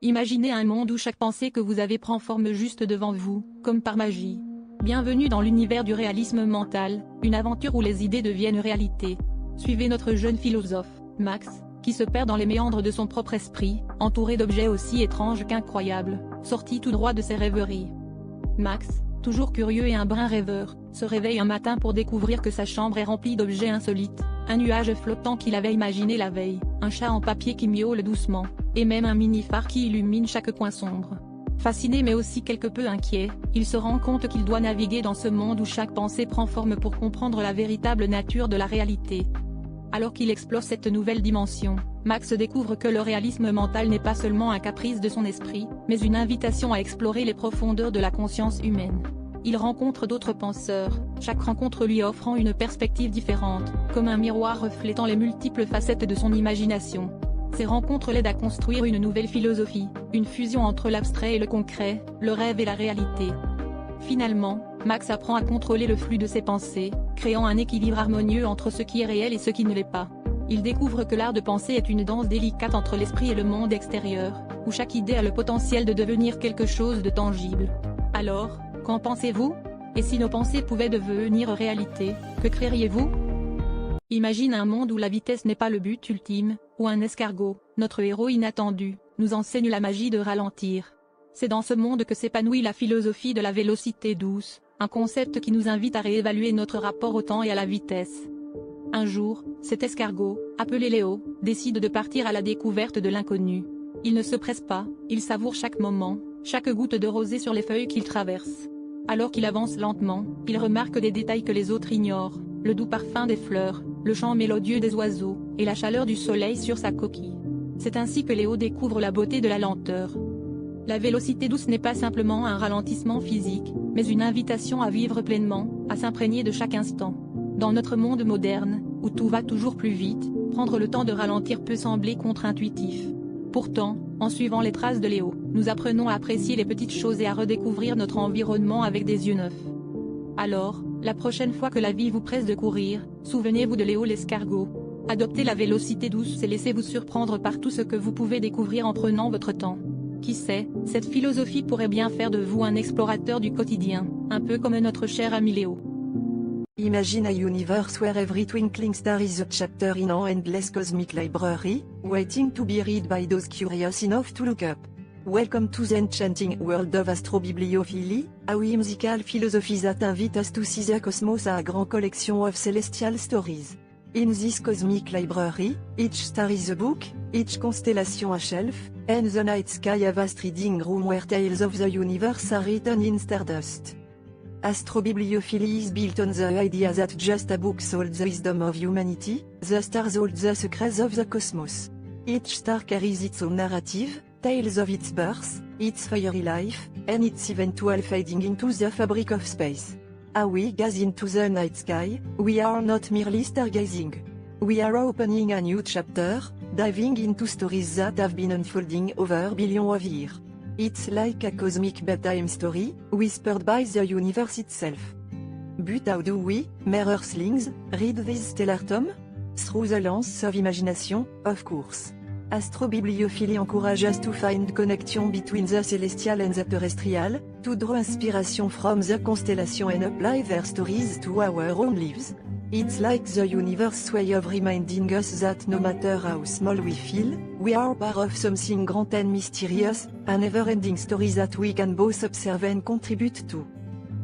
Imaginez un monde où chaque pensée que vous avez prend forme juste devant vous, comme par magie. Bienvenue dans l'univers du réalisme mental, une aventure où les idées deviennent réalité. Suivez notre jeune philosophe, Max, qui se perd dans les méandres de son propre esprit, entouré d'objets aussi étranges qu'incroyables, sortis tout droit de ses rêveries. Max, toujours curieux et un brin rêveur, se réveille un matin pour découvrir que sa chambre est remplie d'objets insolites, un nuage flottant qu'il avait imaginé la veille, un chat en papier qui miaule doucement, et même un mini-phare qui illumine chaque coin sombre. Fasciné mais aussi quelque peu inquiet, il se rend compte qu'il doit naviguer dans ce monde où chaque pensée prend forme pour comprendre la véritable nature de la réalité. Alors qu'il explore cette nouvelle dimension, Max découvre que le réalisme mental n'est pas seulement un caprice de son esprit, mais une invitation à explorer les profondeurs de la conscience humaine. Il rencontre d'autres penseurs, chaque rencontre lui offrant une perspective différente, comme un miroir reflétant les multiples facettes de son imagination. Ces rencontres l'aident à construire une nouvelle philosophie, une fusion entre l'abstrait et le concret, le rêve et la réalité. Finalement, Max apprend à contrôler le flux de ses pensées, créant un équilibre harmonieux entre ce qui est réel et ce qui ne l'est pas. Il découvre que l'art de penser est une danse délicate entre l'esprit et le monde extérieur, où chaque idée a le potentiel de devenir quelque chose de tangible. Alors, qu'en pensez-vous? Et si nos pensées pouvaient devenir réalité, que créeriez-vous? Imagine un monde où la vitesse n'est pas le but ultime, où un escargot, notre héros inattendu, nous enseigne la magie de ralentir. C'est dans ce monde que s'épanouit la philosophie de la vélocité douce, un concept qui nous invite à réévaluer notre rapport au temps et à la vitesse. Un jour, cet escargot, appelé Léo, décide de partir à la découverte de l'inconnu. Il ne se presse pas, il savoure chaque moment, chaque goutte de rosée sur les feuilles qu'il traverse. Alors qu'il avance lentement, il remarque des détails que les autres ignorent, le doux parfum des fleurs, le chant mélodieux des oiseaux, et la chaleur du soleil sur sa coquille. C'est ainsi que Léo découvre la beauté de la lenteur. La vélocité douce n'est pas simplement un ralentissement physique, mais une invitation à vivre pleinement, à s'imprégner de chaque instant. Dans notre monde moderne, où tout va toujours plus vite, prendre le temps de ralentir peut sembler contre-intuitif. Pourtant, en suivant les traces de Léo, nous apprenons à apprécier les petites choses et à redécouvrir notre environnement avec des yeux neufs. Alors, la prochaine fois que la vie vous presse de courir, souvenez-vous de Léo l'escargot. Adoptez la vélocité douce et laissez-vous surprendre par tout ce que vous pouvez découvrir en prenant votre temps. Qui sait, cette philosophie pourrait bien faire de vous un explorateur du quotidien, un peu comme notre cher ami Léo. Imagine a universe where every twinkling star is a chapter in an endless cosmic library, waiting to be read by those curious enough to look up. Welcome to the enchanting world of astrobibliophilie, a whimsical philosophy that invite us to see the cosmos a grand collection of celestial stories. In this cosmic library, each star is a book, each constellation a shelf, and the night sky a vast reading room where tales of the universe are written in stardust. Astrobibliophilie is built on the idea that just a book holds the wisdom of humanity, the stars hold the secrets of the cosmos. Each star carries its own narrative, tales of its birth, its fiery life, and its eventual fading into the fabric of space. As we gaze into the night sky, we are not merely stargazing. We are opening a new chapter, diving into stories that have been unfolding over billions of years. It's like a cosmic bedtime story, whispered by the universe itself. But how do we, mere earthlings, read this stellar tome? Through the lens of imagination, of course. Astrobibliophilie encourage us to find connection between the celestial and the terrestrial, to draw inspiration from the constellation and apply their stories to our own lives. It's like the universe's way of reminding us that no matter how small we feel, we are part of something grand and mysterious, a never-ending story that we can both observe and contribute to.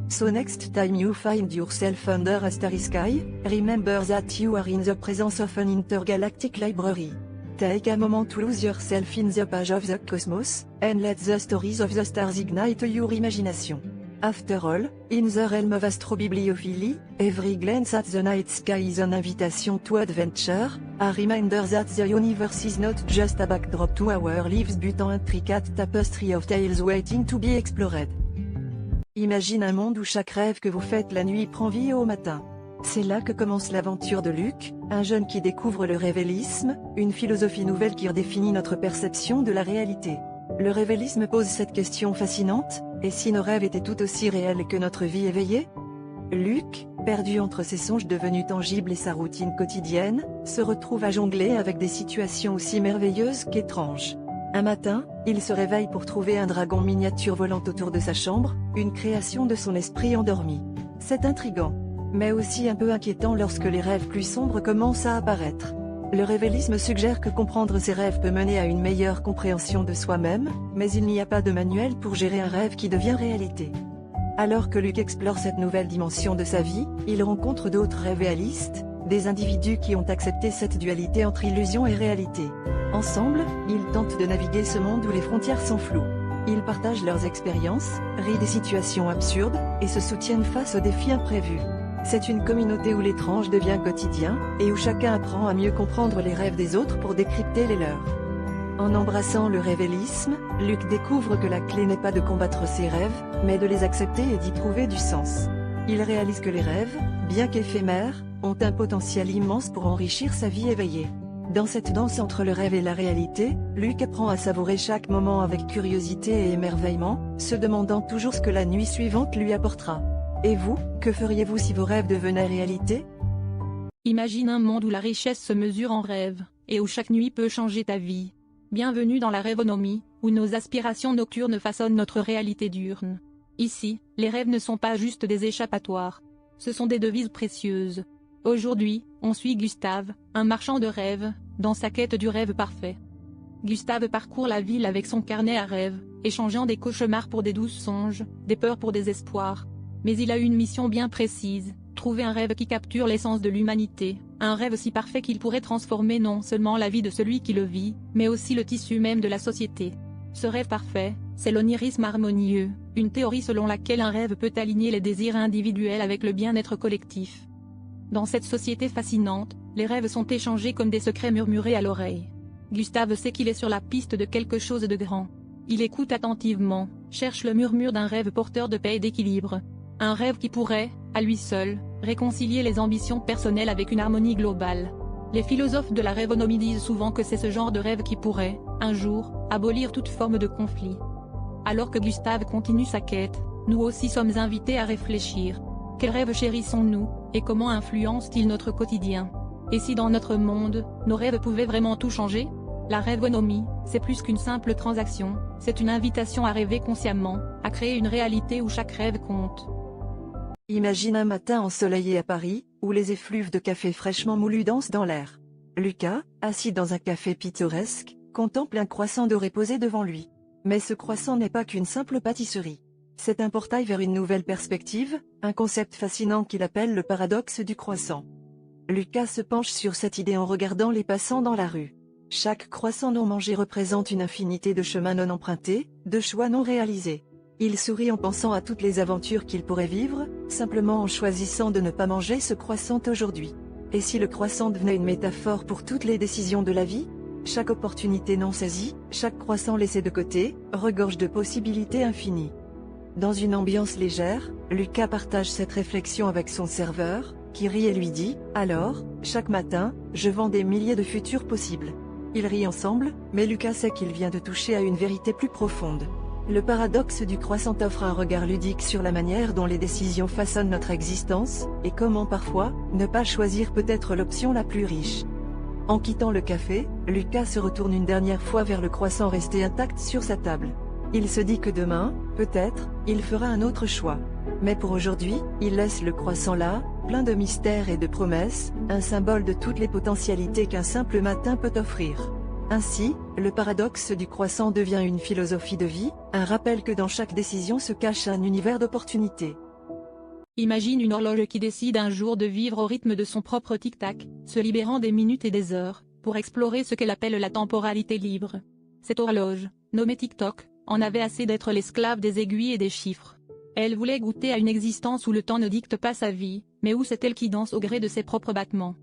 So next time you find yourself under a starry sky, remember that you are in the presence of an intergalactic library. Take a moment to lose yourself in the page of the cosmos, and let the stories of the stars ignite your imagination. After all, in the realm of astrobibliophilie, every glance at the night sky is an invitation to adventure, a reminder that the universe is not just a backdrop to our lives but an intricate tapestry of tales waiting to be explored. Imagine un monde où chaque rêve que vous faites la nuit prend vie au matin. C'est là que commence l'aventure de Luc, un jeune qui découvre le révélisme, une philosophie nouvelle qui redéfinit notre perception de la réalité. Le révélisme pose cette question fascinante, et si nos rêves étaient tout aussi réels que notre vie éveillée? Luc, perdu entre ses songes devenus tangibles et sa routine quotidienne, se retrouve à jongler avec des situations aussi merveilleuses qu'étranges. Un matin, Il se réveille pour trouver un dragon miniature volant autour de sa chambre, une création de son esprit endormi. C'est intriguant, mais aussi un peu inquiétant lorsque les rêves plus sombres commencent à apparaître. Le révélisme suggère que comprendre ses rêves peut mener à une meilleure compréhension de soi-même, mais il n'y a pas de manuel pour gérer un rêve qui devient réalité. Alors que Luke explore cette nouvelle dimension de sa vie, il rencontre d'autres révélistes, des individus qui ont accepté cette dualité entre illusion et réalité. Ensemble, ils tentent de naviguer ce monde où les frontières sont floues. Ils partagent leurs expériences, rient des situations absurdes, et se soutiennent face aux défis imprévus. C'est une communauté où l'étrange devient quotidien, et où chacun apprend à mieux comprendre les rêves des autres pour décrypter les leurs. En embrassant le révélisme, Luke découvre que la clé n'est pas de combattre ses rêves, mais de les accepter et d'y trouver du sens. Il réalise que les rêves, bien qu'éphémères, ont un potentiel immense pour enrichir sa vie éveillée. Dans cette danse entre le rêve et la réalité, Luke apprend à savourer chaque moment avec curiosité et émerveillement, se demandant toujours ce que la nuit suivante lui apportera. Et vous, que feriez-vous si vos rêves devenaient réalité? Imagine un monde où la richesse se mesure en rêve, et où chaque nuit peut changer ta vie. Bienvenue dans la rêvonomie, où nos aspirations nocturnes façonnent notre réalité diurne. Ici, les rêves ne sont pas juste des échappatoires. Ce sont des devises précieuses. Aujourd'hui, on suit Gustave, un marchand de rêves, dans sa quête du rêve parfait. Gustave parcourt la ville avec son carnet à rêves, échangeant des cauchemars pour des douces songes, des peurs pour des espoirs. Mais il a une mission bien précise, trouver un rêve qui capture l'essence de l'humanité, un rêve si parfait qu'il pourrait transformer non seulement la vie de celui qui le vit, mais aussi le tissu même de la société. Ce rêve parfait, c'est l'onirisme harmonieux, une théorie selon laquelle un rêve peut aligner les désirs individuels avec le bien-être collectif. Dans cette société fascinante, les rêves sont échangés comme des secrets murmurés à l'oreille. Gustave sait qu'il est sur la piste de quelque chose de grand. Il écoute attentivement, cherche le murmure d'un rêve porteur de paix et d'équilibre. Un rêve qui pourrait, à lui seul, réconcilier les ambitions personnelles avec une harmonie globale. Les philosophes de la rêvonomie disent souvent que c'est ce genre de rêve qui pourrait, un jour, abolir toute forme de conflit. Alors que Gustave continue sa quête, nous aussi sommes invités à réfléchir. Quels rêves chérissons-nous, et comment influencent-ils notre quotidien? Et si dans notre monde, nos rêves pouvaient vraiment tout changer? La rêvonomie, c'est plus qu'une simple transaction, c'est une invitation à rêver consciemment, à créer une réalité où chaque rêve compte. Imagine un matin ensoleillé à Paris, où les effluves de café fraîchement moulu dansent dans l'air. Lucas, assis dans un café pittoresque, contemple un croissant doré posé devant lui. Mais ce croissant n'est pas qu'une simple pâtisserie. C'est un portail vers une nouvelle perspective, un concept fascinant qu'il appelle le paradoxe du croissant. Lucas se penche sur cette idée en regardant les passants dans la rue. Chaque croissant non mangé représente une infinité de chemins non empruntés, de choix non réalisés. Il sourit en pensant à toutes les aventures qu'il pourrait vivre, simplement en choisissant de ne pas manger ce croissant aujourd'hui. Et si le croissant devenait une métaphore pour toutes les décisions de la vie? Chaque opportunité non saisie, chaque croissant laissé de côté, regorge de possibilités infinies. Dans une ambiance légère, Lucas partage cette réflexion avec son serveur, qui rit et lui dit « Alors, chaque matin, je vends des milliers de futurs possibles. » Ils rient ensemble, mais Lucas sait qu'il vient de toucher à une vérité plus profonde. Le paradoxe du croissant offre un regard ludique sur la manière dont les décisions façonnent notre existence, et comment parfois, ne pas choisir peut être l'option la plus riche. En quittant le café, Lucas se retourne une dernière fois vers le croissant resté intact sur sa table. Il se dit que demain, peut-être, il fera un autre choix. Mais pour aujourd'hui, il laisse le croissant là, plein de mystères et de promesses, un symbole de toutes les potentialités qu'un simple matin peut offrir. Ainsi, le paradoxe du croissant devient une philosophie de vie, un rappel que dans chaque décision se cache un univers d'opportunités. Imagine une horloge qui décide un jour de vivre au rythme de son propre tic-tac, se libérant des minutes et des heures, pour explorer ce qu'elle appelle la temporalité libre. Cette horloge, nommée TikTok, en avait assez d'être l'esclave des aiguilles et des chiffres. Elle voulait goûter à une existence où le temps ne dicte pas sa vie, mais où c'est elle qui danse au gré de ses propres battements.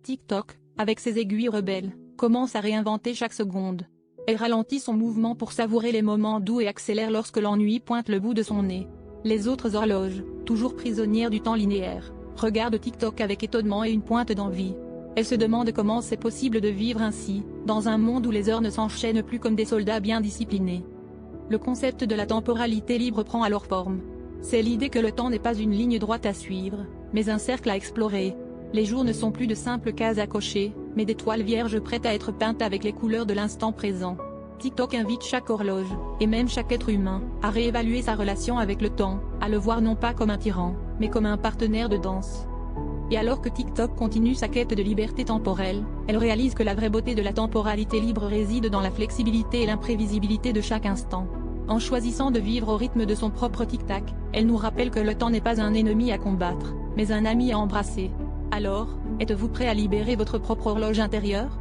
TikTok, avec ses aiguilles rebelles, commence à réinventer chaque seconde. Elle ralentit son mouvement pour savourer les moments doux et accélère lorsque l'ennui pointe le bout de son nez. Les autres horloges, toujours prisonnières du temps linéaire, regardent TikTok avec étonnement et une pointe d'envie. Elles se demandent comment c'est possible de vivre ainsi, dans un monde où les heures ne s'enchaînent plus comme des soldats bien disciplinés. Le concept de la temporalité libre prend alors forme. C'est l'idée que le temps n'est pas une ligne droite à suivre, mais un cercle à explorer. Les jours ne sont plus de simples cases à cocher, mais des toiles vierges prêtes à être peintes avec les couleurs de l'instant présent. TikTok invite chaque horloge, et même chaque être humain, à réévaluer sa relation avec le temps, à le voir non pas comme un tyran, mais comme un partenaire de danse. Et alors que TikTok continue sa quête de liberté temporelle, elle réalise que la vraie beauté de la temporalité libre réside dans la flexibilité et l'imprévisibilité de chaque instant. En choisissant de vivre au rythme de son propre tic-tac, elle nous rappelle que le temps n'est pas un ennemi à combattre, mais un ami à embrasser. Alors, êtes-vous prêt à libérer votre propre horloge intérieure?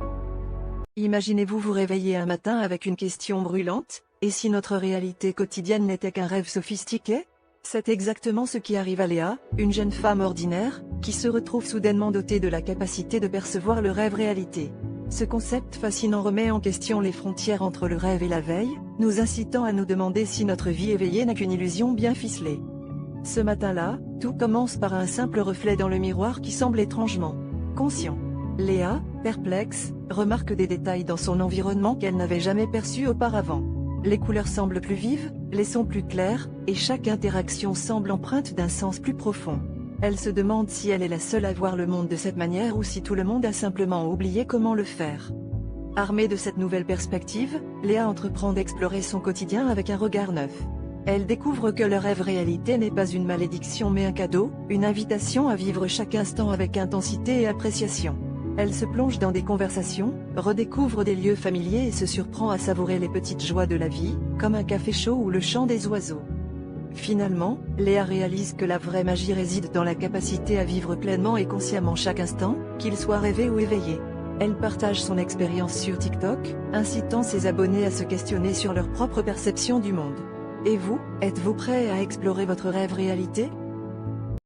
Imaginez-vous vous réveiller un matin avec une question brûlante, et si notre réalité quotidienne n'était qu'un rêve sophistiqué? C'est exactement ce qui arrive à Léa, une jeune femme ordinaire, qui se retrouve soudainement dotée de la capacité de percevoir le rêve réalité. Ce concept fascinant remet en question les frontières entre le rêve et la veille, nous incitant à nous demander si notre vie éveillée n'est qu'une illusion bien ficelée. Ce matin-là, tout commence par un simple reflet dans le miroir qui semble étrangement conscient. Léa, perplexe, remarque des détails dans son environnement qu'elle n'avait jamais perçus auparavant. Les couleurs semblent plus vives, les sons plus clairs, et chaque interaction semble empreinte d'un sens plus profond. Elle se demande si elle est la seule à voir le monde de cette manière ou si tout le monde a simplement oublié comment le faire. Armée de cette nouvelle perspective, Léa entreprend d'explorer son quotidien avec un regard neuf. Elle découvre que le rêve réalité n'est pas une malédiction mais un cadeau, une invitation à vivre chaque instant avec intensité et appréciation. Elle se plonge dans des conversations, redécouvre des lieux familiers et se surprend à savourer les petites joies de la vie, comme un café chaud ou le chant des oiseaux. Finalement, Léa réalise que la vraie magie réside dans la capacité à vivre pleinement et consciemment chaque instant, qu'il soit rêvé ou éveillé. Elle partage son expérience sur TikTok, incitant ses abonnés à se questionner sur leur propre perception du monde. Et vous, êtes-vous prêt à explorer votre rêve réalité?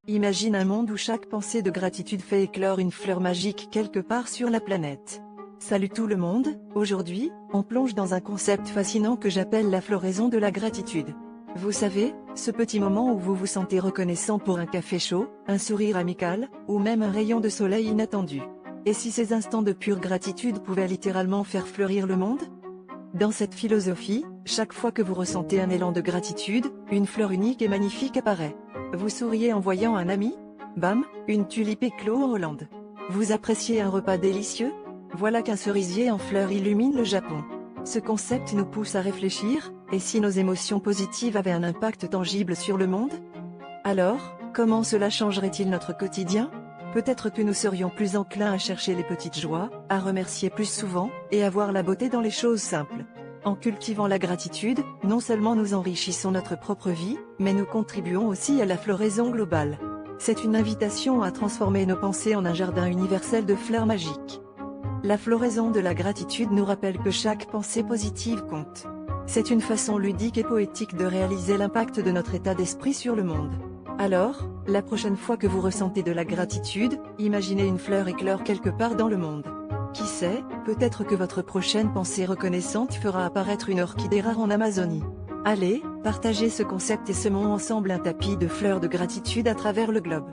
Imagine un monde où chaque pensée de gratitude fait éclore une fleur magique quelque part sur la planète. Salut tout le monde, aujourd'hui, on plonge dans un concept fascinant que j'appelle la floraison de la gratitude. Vous savez, ce petit moment où vous vous sentez reconnaissant pour un café chaud, un sourire amical, ou même un rayon de soleil inattendu. Et si ces instants de pure gratitude pouvaient littéralement faire fleurir le monde? Dans cette philosophie, chaque fois que vous ressentez un élan de gratitude, une fleur unique et magnifique apparaît. Vous souriez en voyant un ami? Bam, une tulipe éclot en Hollande. Vous appréciez un repas délicieux? Voilà qu'un cerisier en fleurs illumine le Japon. Ce concept nous pousse à réfléchir, et si nos émotions positives avaient un impact tangible sur le monde? Alors, comment cela changerait-il notre quotidien? Peut-être que nous serions plus enclins à chercher les petites joies, à remercier plus souvent, et à voir la beauté dans les choses simples. En cultivant la gratitude, non seulement nous enrichissons notre propre vie, mais nous contribuons aussi à la floraison globale. C'est une invitation à transformer nos pensées en un jardin universel de fleurs magiques. La floraison de la gratitude nous rappelle que chaque pensée positive compte. C'est une façon ludique et poétique de réaliser l'impact de notre état d'esprit sur le monde. Alors, la prochaine fois que vous ressentez de la gratitude, imaginez une fleur éclore quelque part dans le monde. Qui sait, peut-être que votre prochaine pensée reconnaissante fera apparaître une orchidée rare en Amazonie. Allez, partagez ce concept et semons ensemble un tapis de fleurs de gratitude à travers le globe.